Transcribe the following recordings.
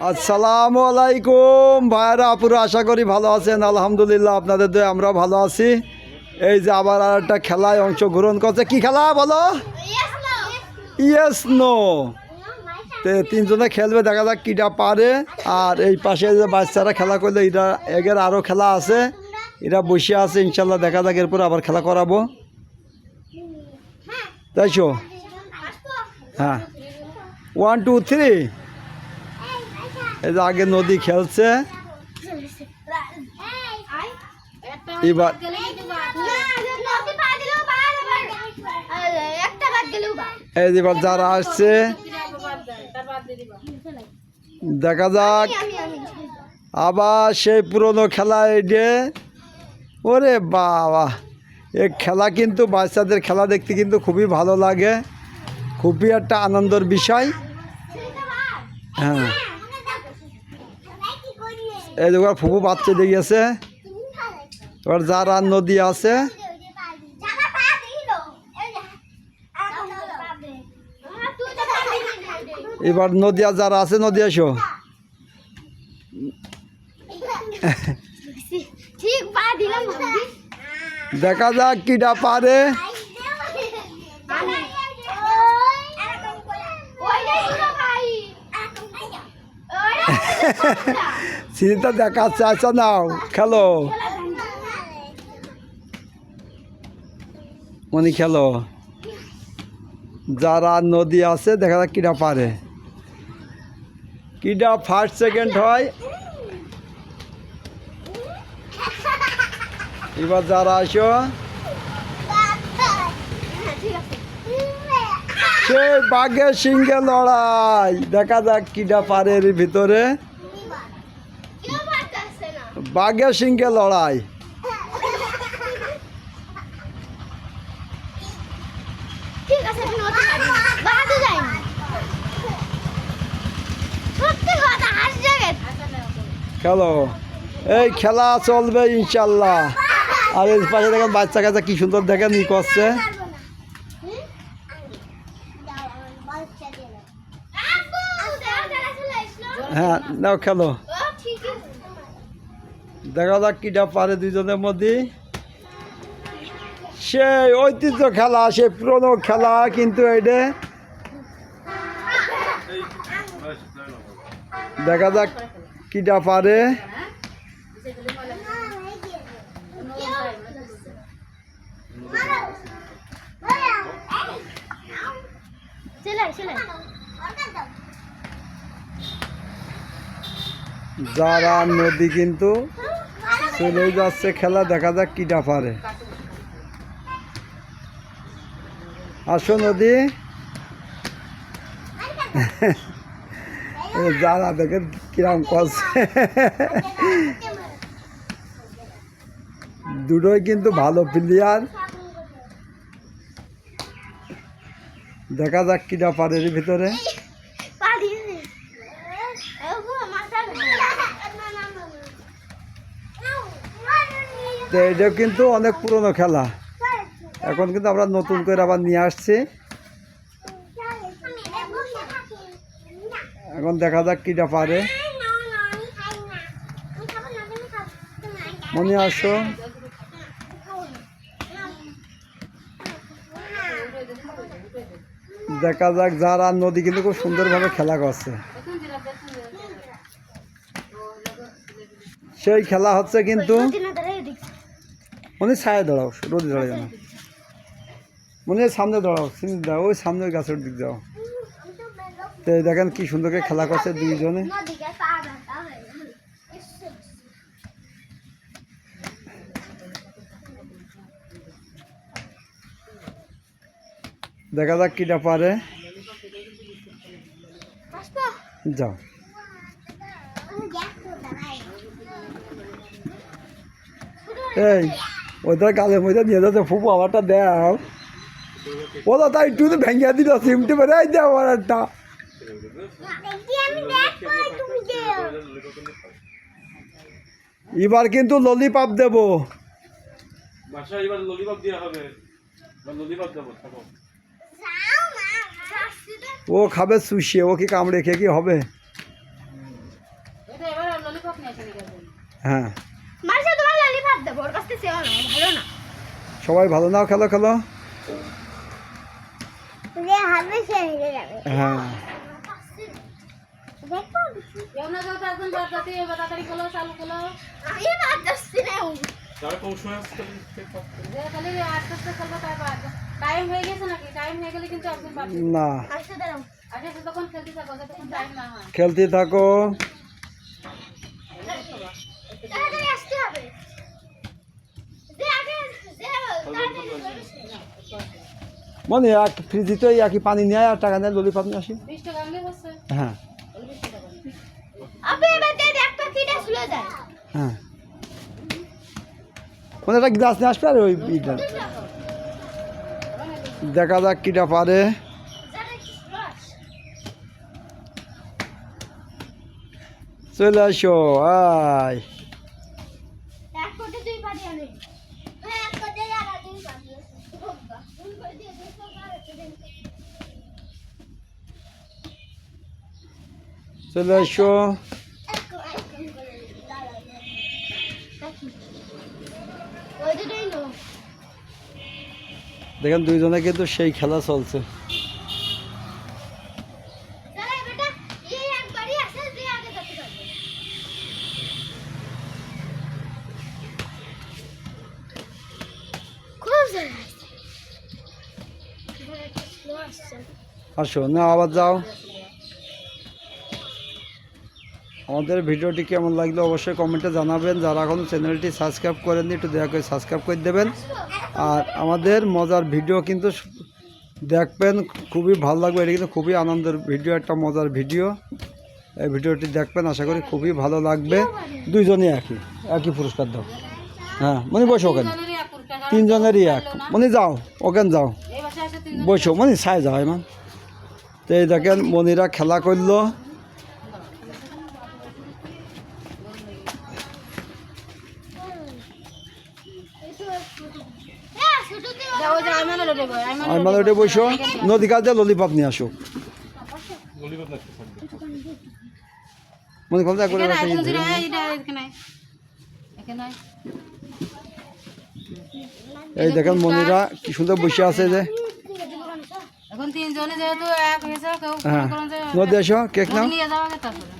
আসসালামু আলাইকুম ভাইরা আপুরা, আশা করি ভালো আছেন। আলহামদুলিল্লাহ আপনাদের দয়ে আমরা ভালো আছি। এই যে আবার আর একটা খেলায় অংশগ্রহণ করছে। কি খেলা বলো? Yes no. তিনজনে খেলবে, দেখা যাক কিটা পারে। আর এই পাশে যে বাচ্চারা খেলা করলে এটা এগের আরও খেলা আছে, এরা বসে আছে। ইনশাল্লাহ দেখা যাক এরপর আবার খেলা করাবো, তাইছো? হ্যাঁ, 1 2 3। এই যে আগে নদী খেলছে, এবার এই এবার যারা আসছে দেখা যাক আবার সেই পুরনো খেলা। এডে ওরে বাবা, এই খেলা কিন্তু বাচ্চাদের খেলা দেখতে কিন্তু খুবই ভালো লাগে, খুবই একটা আনন্দের বিষয়। হ্যাঁ, এই দেখো ফুপু বাচ্চা দিয়ে গেছে। এবার যারা নদী আছে এবার নদিয়া যারা আছে নদী আসো। দেখা যাক কিটা পারে। সিঁড়িটা দেখাচ্ছে। আচ্ছা নাও খেলো মনি, খেলো। যারা নদী আছে দেখা যাক কিটা পারে, কিটা ফার্স্ট সেকেন্ড হয়। এবার যারা আসো সেই বাঘের সিংহে লড়াই, দেখা যাক কিটা পারে। এর ভিতরে বাঘের সিংহে লড়াই। খেলো, এই খেলা চলবে ইনশাল্লাহ। আর এই পাশে দেখেন বাচ্চা কাচ্চা কি সুন্দর দেখেন ই করছে। হ্যাঁ নাও খেলো, দেখা যাক কিটা পারে দুজনের মধ্যে। সেই ঐতিহ্য খেলা, সেই পুরনো খেলা কিন্তু এইটা। দেখা যাক কিটা পারে। যারা নদী কিন্তু চলে যাচ্ছে খেলা, দেখা যাক কিটা পারে। আসো নদী। যারা দেখেন কিরম করছে, দুটোই কিন্তু ভালো প্লেয়ার। দেখা যাক কিটা পারে এর ভিতরে। তো এটাও কিন্তু অনেক পুরনো খেলা, এখন কিন্তু আমরা নতুন করে আবার নিয়ে আসছি। এখন দেখা যাক কিটা পারে। মনে আসো। দেখা যাক যারা নদী কিন্তু খুব সুন্দরভাবে খেলা করছে। সেই খেলা হচ্ছে কিন্তু মনে ছায়া দাঁড়াও, রোদে দাঁড়াই না, মনে সামনে দাঁড়াও, দাও ওই সামনে ওই গাছের দিক যাও। তো দেখেন কি সুন্দর করে খেলা করছে দুইজনে। দেখা যাক কিটা পারে। যাও, এই ওদের গালের মধ্যে নিয়ে যাচ্ছে ফুপু, আমারটা দেও। ওরা তাই একটু ভেঙে দিল সিমটি বেড়ে দেও আমার একটা। এবার কিন্তু ললিপপ দেব। ও খাবে শুষিয়ে, ও কি কামড়ে খেয়ে কি হবে? হ্যাঁ মাসে তোমার ললিপপ দেবো, ওর কাছ থেকে চেয়েও না, ভালো না। সবাই ভালো নাও, খেলো খেলো। যে হারবে সে হেরে যাবে। হ্যাঁ দেখো এমনা যাও একজন বাদ দাতে এবার তাড়াতাড়ি খোলো চালু খোলো আমি বাদ যাচ্ছি না। যে খালি আস্তে আস্তে খেলবো তারপর টাইম হয়ে গেছে নাকি টাইম হয়ে গেলে কিন্তু একজন বাদ না, আসতে দাঁড়াও। আগে সে তখন খেলতে থাকো যতক্ষণ টাইম না হয় খেলতে থাকো। তাড়াতাড়ি আসতে হবে। যে আগে যে তাড়াতাড়ি করবে। মনে এক ফ্রিজে তো একই পানি নিয়ে আর টাকা নেয়, ললিপপ নিয়ে আসি। 20 টাকা আনলে হচ্ছে হ্যাঁ আপনি এবার দিয়ে একটা কিটা শুলে যায়। হ্যাঁ, মানে একটা গ্লাস নিয়ে আসবে আর ওই ইটা। দেখা যাক কিটা পারে। যারা কি রস। চলে আসো, আয়। এক কোটে দুই পাটি আনে। হ্যাঁ এক কোটে আর দুই পাটি আছে। বাবা ফুল করে দিয়ে দেখো আর একটা দিন। চলে আসো। ওই দুটোই নো। দেখেন দুইজনে কিন্তু সেই খেলা চলছে। যারা বেটা এই একবারই আছে যে আগে যেতে পারবে। খুব জোরে আসছে। একটা স্লো আসছে। আসো না, আবার যাও। আমাদের ভিডিওটি কেমন লাগলো অবশ্যই কমেন্টে জানাবেন। যারা এখনও চ্যানেলটি সাবস্ক্রাইব করেননি একটু দয়া করে সাবস্ক্রাইব করে দেবেন। আর আমাদের মজার ভিডিও কিন্তু দেখবেন, খুবই ভালো লাগবে। এটা কিন্তু খুবই আনন্দের ভিডিও, একটা মজার ভিডিও। এই ভিডিওটি দেখবেন, আশা করি খুবই ভালো লাগবে। দুইজনই একই পুরস্কার দাও। হ্যাঁ মনি বসো ওখানে, জনেরই এক পুরস্কার তিনজনেরই এক। মনি যাও ওখানে যাও, এই বাসায় আছে তিন বসো মনি, ছাই যাও এমন। তো এই দেখেন মনিরা খেলা করলো। হ্যাঁ ছোটতে যাও যে আইমান লড়ে বই আইমান আর মানে ওটা বসো, নদী কাজে ললিপপ নিয়ে আসো। মনে করতে করে এখানে আইজন জিরা এইটা এখানে এখানে এই দেখেন মনিরা কি সুন্দর বসে আছে যে। এখন তিনজনে যেহেতু এক হয়েছে কেউ হ্যাঁ মনে করুন যে নদী আসো, কেক নাও। নিয়ে যাওয়া গেছে তারপরে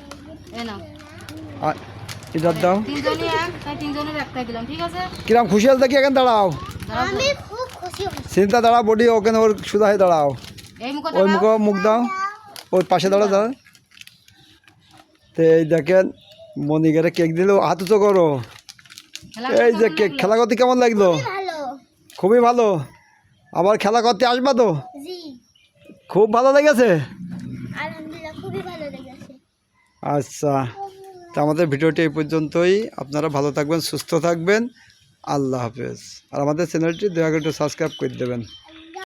এই নাও আর এটার দাও। তিনজনই এক তাই তিনজনের একটাই দিলাম ঠিক আছে কিরাম খুশি হল দেখি, এখন দাঁড়াও। আমি খুব খুশি হয়েছি। চিন্তা দাঁড়াও, বডি ওখানে ওর সুদা হয়ে দাঁড়াও। এই মুখ ওই মুখ দাও, ওর পাশে দাঁড়াও দাঁড়া। তো এই দেখেন মনিকারে কেক দিল, হাত উঁচু করো। এই যে কেক, খেলা করতে কেমন লাগলো? ভালো। খুবই ভালো। আবার খেলা করতে আসবা তো? জি খুব ভালো লেগেছে। আলহামদুলিল্লাহ খুবই ভালো লেগেছে। আচ্ছা, তো আমাদের ভিডিওটি এই পর্যন্তই। আপনারা ভালো থাকবেন, সুস্থ থাকবেন। আল্লাহ হাফেজ। আর আমাদের চ্যানেলটি দয়া করে একটু সাবস্ক্রাইব করে দেবেন।